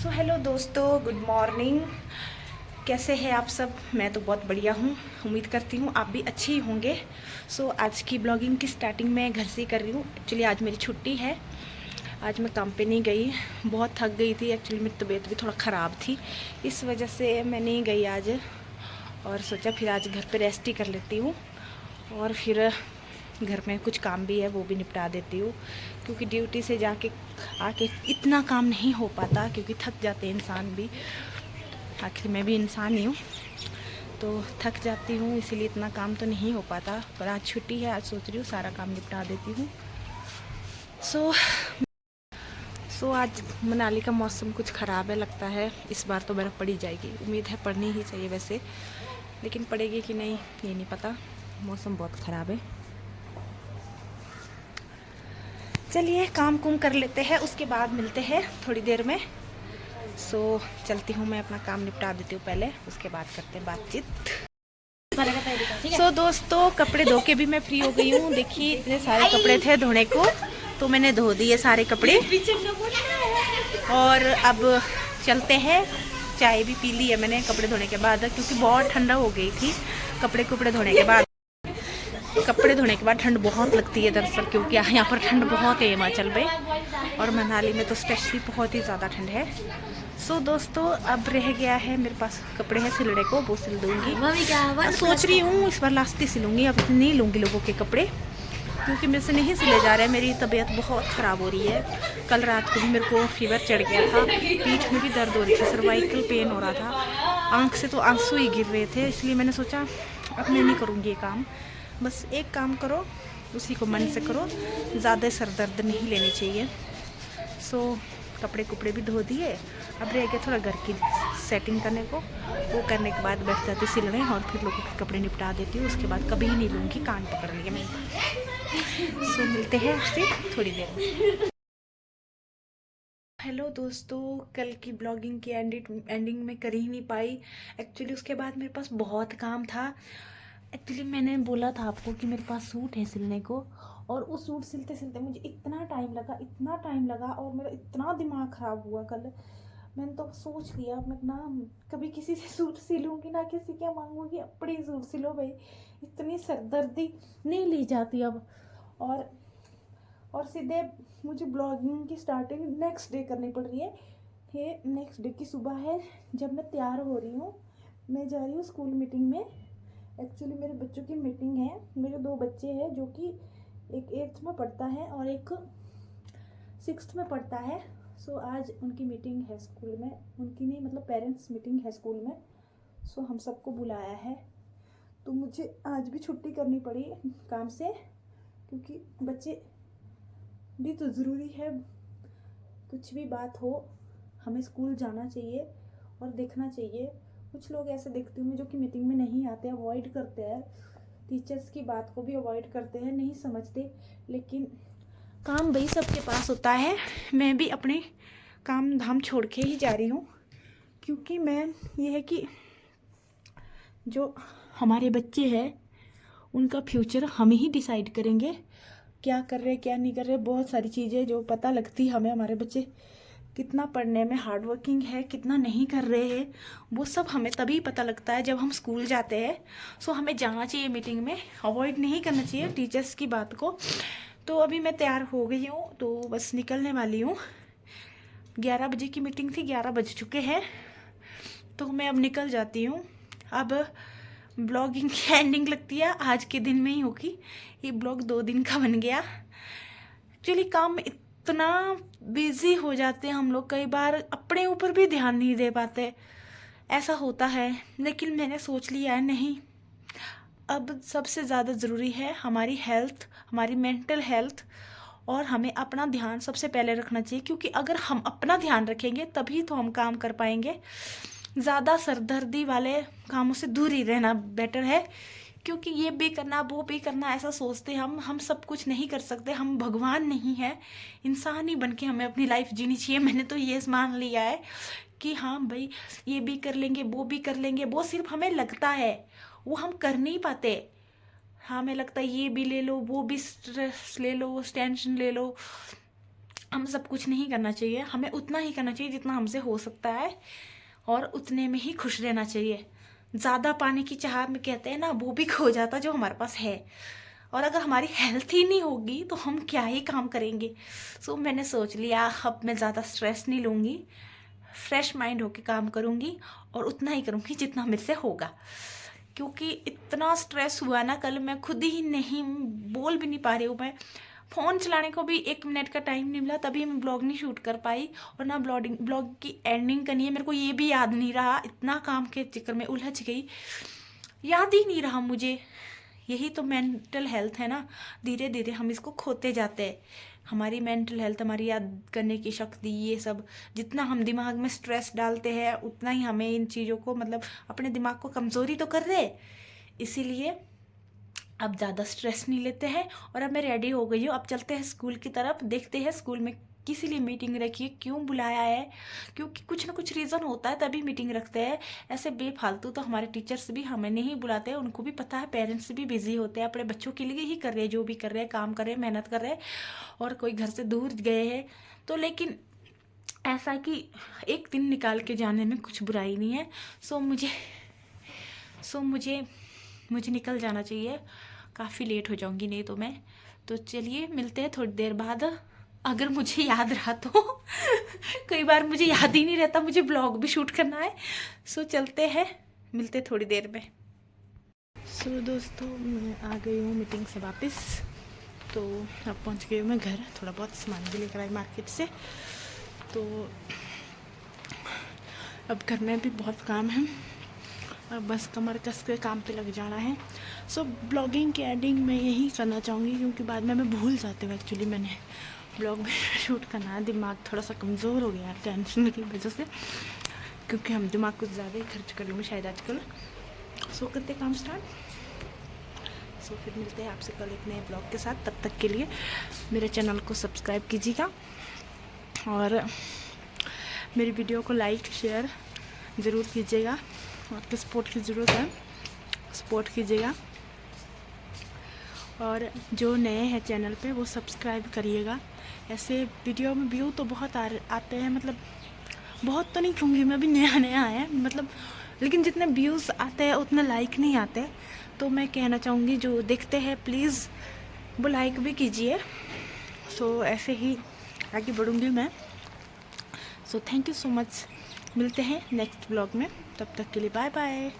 Hello दोस्तों, good morning. कैसे हैं आप सब? मैं तो बहुत बढ़िया हूँ। उम्मीद करती हूँ आप भी अच्छे ही होंगे। आज की ब्लॉगिंग की स्टार्टिंग मैं घर से ही कर रही हूँ। एक्चुअली आज मेरी छुट्टी है। आज मैं काम पे नहीं गई, बहुत थक गई थी। एक्चुअली मेरी तबीयत भी थोड़ा ख़राब थी, इस वजह से मैं नहीं गई आज। और सोचा फिर आज घर पे रेस्ट ही कर लेती हूँ और फिर घर में कुछ काम भी है वो भी निपटा देती हूँ, क्योंकि ड्यूटी से जाके आके इतना काम नहीं हो पाता, क्योंकि थक जाते हैं इंसान भी। आखिर मैं भी इंसान ही हूँ, तो थक जाती हूँ, इसीलिए इतना काम तो नहीं हो पाता। पर आज छुट्टी है, आज सोच रही हूँ सारा काम निपटा देती हूँ। आज मनाली का मौसम कुछ ख़राब है, लगता है इस बार तो बर्फ़ पड़ी जाएगी। उम्मीद है पड़नी ही चाहिए वैसे, लेकिन पड़ेगी कि नहीं ये नहीं पता। मौसम बहुत ख़राब है। चलिए काम कुम कर लेते हैं, उसके बाद मिलते हैं थोड़ी देर में। चलती हूँ, मैं अपना काम निपटा देती हूँ पहले, उसके बाद करते हैं बातचीत। दोस्तों, कपड़े धो के भी मैं फ्री हो गई हूँ। देखिए इतने सारे कपड़े थे धोने को, तो मैंने धो दिए सारे कपड़े। और अब चलते हैं। चाय भी पी ली है मैंने कपड़े धोने के बाद, क्योंकि बहुत ठंडा हो गई थी। कपड़े धोने के बाद ठंड बहुत लगती है दरअसल, क्योंकि यहाँ पर ठंड बहुत है हिमाचल में, और मनाली में तो स्पेशली बहुत ही ज़्यादा ठंड है। दोस्तों, अब रह गया है मेरे पास कपड़े हैं सिलने को, वो सिल दूँगी। सोच रही हूँ इस बार लास्ट ही सिलूँगी, अब नहीं लूँगी लोगों के कपड़े, क्योंकि मेरे से नहीं सिले जा रहे हैं। मेरी तबीयत बहुत ख़राब हो रही है। कल रात को भी मेरे को फीवर चढ़ गया था, पीठ में भी दर्द हो रही थी, सर्वाइकल पेन हो रहा था, आँख से तो आंसू ही गिर रहे थे। इसलिए मैंने सोचा अब मैं नहीं करूँगी ये काम। बस एक काम करो, उसी को मन से करो, ज़्यादा सर दर्द नहीं लेनी चाहिए। कपड़े भी धो दिए। अब रह गया थोड़ा घर की सेटिंग करने को, वो करने के बाद बैठ जाती सिलने, और फिर लोगों के कपड़े निपटा देती हूँ। उसके बाद कभी नहीं लूँगी, कान पकड़ लिए मैं। मिलते हैं आपसे थोड़ी देर में। हेलो दोस्तों, कल की ब्लॉगिंग की एंडिंग में कर ही नहीं पाई। एक्चुअली उसके बाद मेरे पास बहुत काम था। एक्चुअली मैंने बोला था आपको कि मेरे पास सूट है सिलने को, और उस सूट सिलते सिलते मुझे इतना टाइम लगा और मेरा इतना दिमाग ख़राब हुआ कल। मैंने तो सोच लिया मैं ना कभी किसी से सूट सिलूँगी ना, किसी के मांगूंगी, अपने सूट सिलो भाई। इतनी सरदर्दी नहीं ली जाती अब। और सीधे मुझे ब्लॉगिंग की स्टार्टिंग नेक्स्ट डे करनी पड़ रही है। ये नेक्स्ट डे की सुबह है, जब मैं तैयार हो रही हूँ, मैं जा रही हूँ स्कूल मीटिंग में। एक्चुअली मेरे बच्चों की मीटिंग है। मेरे 2 बच्चे हैं, जो कि एक 8th में पढ़ता है और एक 6th में पढ़ता है। आज उनकी मीटिंग है स्कूल में, उनकी नहीं मतलब पेरेंट्स मीटिंग है स्कूल में। हम सबको बुलाया है, तो मुझे आज भी छुट्टी करनी पड़ी काम से, क्योंकि बच्चे भी तो ज़रूरी है। कुछ भी बात हो, हमें स्कूल जाना चाहिए और देखना चाहिए। कुछ लोग ऐसे देखती हूँ जो कि मीटिंग में नहीं आते, अवॉइड करते हैं, टीचर्स की बात को भी अवॉइड करते हैं, नहीं समझते। लेकिन काम भाई सबके पास होता है। मैं भी अपने काम धाम छोड़ के ही जा रही हूँ, क्योंकि मैं ये है कि जो हमारे बच्चे हैं उनका फ्यूचर हम ही डिसाइड करेंगे, क्या कर रहे क्या नहीं कर रहे। बहुत सारी चीज़ें जो पता लगती हमें, हमारे बच्चे कितना पढ़ने में हार्ड वर्किंग है, कितना नहीं कर रहे हैं, वो सब हमें तभी पता लगता है जब हम स्कूल जाते हैं। हमें जाना चाहिए मीटिंग में, अवॉइड नहीं करना चाहिए टीचर्स की बात को। तो अभी मैं तैयार हो गई हूँ, तो बस निकलने वाली हूँ। 11 बजे की मीटिंग थी, 11 बज चुके हैं, तो मैं अब निकल जाती हूँ। अब ब्लॉगिंग की एंडिंग लगती है आज के दिन में ही होगी। ये ब्लॉग 2 दिन का बन गया। एक्चुअली काम में इतना बिजी हो जाते हैं हम लोग, कई बार अपने ऊपर भी ध्यान नहीं दे पाते, ऐसा होता है। लेकिन मैंने सोच लिया है नहीं, अब सबसे ज़्यादा ज़रूरी है हमारी हेल्थ, हमारी मेंटल हेल्थ, और हमें अपना ध्यान सबसे पहले रखना चाहिए। क्योंकि अगर हम अपना ध्यान रखेंगे तभी तो हम काम कर पाएंगे। ज़्यादा सरदर्दी वाले कामों से दूर ही रहना बेटर है, क्योंकि ये भी करना वो भी करना ऐसा सोचते हम सब कुछ नहीं कर सकते। हम भगवान नहीं है, इंसान ही बन के हमें अपनी लाइफ जीनी चाहिए। मैंने तो ये मान लिया है कि हाँ भाई ये भी कर लेंगे वो भी कर लेंगे, वो सिर्फ हमें लगता है, वो हम कर नहीं पाते। हाँ, हमें लगता है ये भी ले लो, वो भी स्ट्रेस ले लो, टेंशन ले लो, हम सब कुछ नहीं करना चाहिए, हमें उतना ही करना चाहिए जितना हमसे हो सकता है, और उतने में ही खुश रहना चाहिए। ज़्यादा पाने की चाह में कहते हैं ना, वो भी खो जाता जो हमारे पास है। और अगर हमारी हेल्थ ही नहीं होगी तो हम क्या ही काम करेंगे। सो मैंने सोच लिया अब मैं ज़्यादा स्ट्रेस नहीं लूँगी, फ्रेश माइंड होके काम करूँगी और उतना ही करूँगी जितना मेरे से होगा। क्योंकि इतना स्ट्रेस हुआ ना कल, मैं खुद ही नहीं बोल भी नहीं पा रही हूँ। मैं फ़ोन चलाने को भी 1 मिनट का टाइम नहीं मिला, तभी मैं ब्लॉग नहीं शूट कर पाई। और ना ब्लॉग की एंडिंग करनी है, मेरे को ये भी याद नहीं रहा, इतना काम के चक्कर में उलझ गई, याद ही नहीं रहा मुझे। यही तो मेंटल हेल्थ है ना, धीरे धीरे हम इसको खोते जाते हैं। हमारी मेंटल हेल्थ, हमारी याद करने की शक्ति, ये सब जितना हम दिमाग में स्ट्रेस डालते हैं उतना ही हमें इन चीज़ों को, मतलब अपने दिमाग को कमज़ोरी तो कर रहे। इसीलिए अब ज़्यादा स्ट्रेस नहीं लेते हैं। और अब मैं रेडी हो गई हूँ, अब चलते हैं स्कूल की तरफ, देखते हैं स्कूल में किस लिए मीटिंग रखी है, क्यों बुलाया है। क्योंकि कुछ ना कुछ रीज़न होता है तभी मीटिंग रखते हैं। ऐसे बेफालतू तो हमारे टीचर्स भी हमें नहीं बुलाते हैं, उनको भी पता है पेरेंट्स भी बिजी होते हैं, अपने बच्चों के लिए ही कर रहे हैं, जो भी कर रहे हैं, काम कर रहे हैं, मेहनत कर रहे हैं, और कोई घर से दूर गए हैं तो। लेकिन ऐसा कि एक दिन निकाल के जाने में कुछ बुराई नहीं है। सो मुझे निकल जाना चाहिए, काफ़ी लेट हो जाऊंगी नहीं तो मैं। तो चलिए मिलते हैं थोड़ी देर बाद, अगर मुझे याद रहा तो। कई बार मुझे याद ही नहीं रहता, मुझे ब्लॉग भी शूट करना है। सो चलते हैं, मिलते हैं थोड़ी देर में। सो दोस्तों मैं आ गई हूँ मीटिंग से वापस। तो अब पहुँच गई हूँ मैं घर, थोड़ा बहुत सामान भी लेकर आई मार्केट से। तो अब घर में भी बहुत काम है, अब बस कमर कस के काम पे लग जाना है। सो ब्लॉगिंग की एडिंग मैं यही करना चाहूँगी, क्योंकि बाद में मैं भूल जाती हूँ एक्चुअली मैंने ब्लॉग में शूट करना है। दिमाग थोड़ा सा कमज़ोर हो गया है टेंशन की वजह से, क्योंकि हम दिमाग कुछ ज़्यादा ही खर्च कर रहे हैं शायद आजकल। सो करते काम स्टार्ट। सो फिर मिलते हैं आपसे कल एक नए ब्लॉग के साथ। तब तक के लिए मेरे चैनल को सब्सक्राइब कीजिएगा और मेरी वीडियो को लाइक शेयर ज़रूर कीजिएगा। आपके सपोर्ट की ज़रूरत है, सपोर्ट कीजिएगा। और जो नए हैं चैनल पे वो सब्सक्राइब करिएगा। ऐसे वीडियो में व्यू तो बहुत आते हैं, मतलब बहुत तो नहीं कहूँगी मैं, भी नया नया है मतलब, लेकिन जितने व्यूज़ आते हैं उतने लाइक नहीं आते। तो मैं कहना चाहूँगी जो देखते हैं प्लीज़ वो लाइक भी कीजिए। सो ऐसे ही आगे बढ़ूँगी मैं। So thank you so much, मिलते हैं नेक्स्ट ब्लॉग में, तब तक के लिए बाय बाय।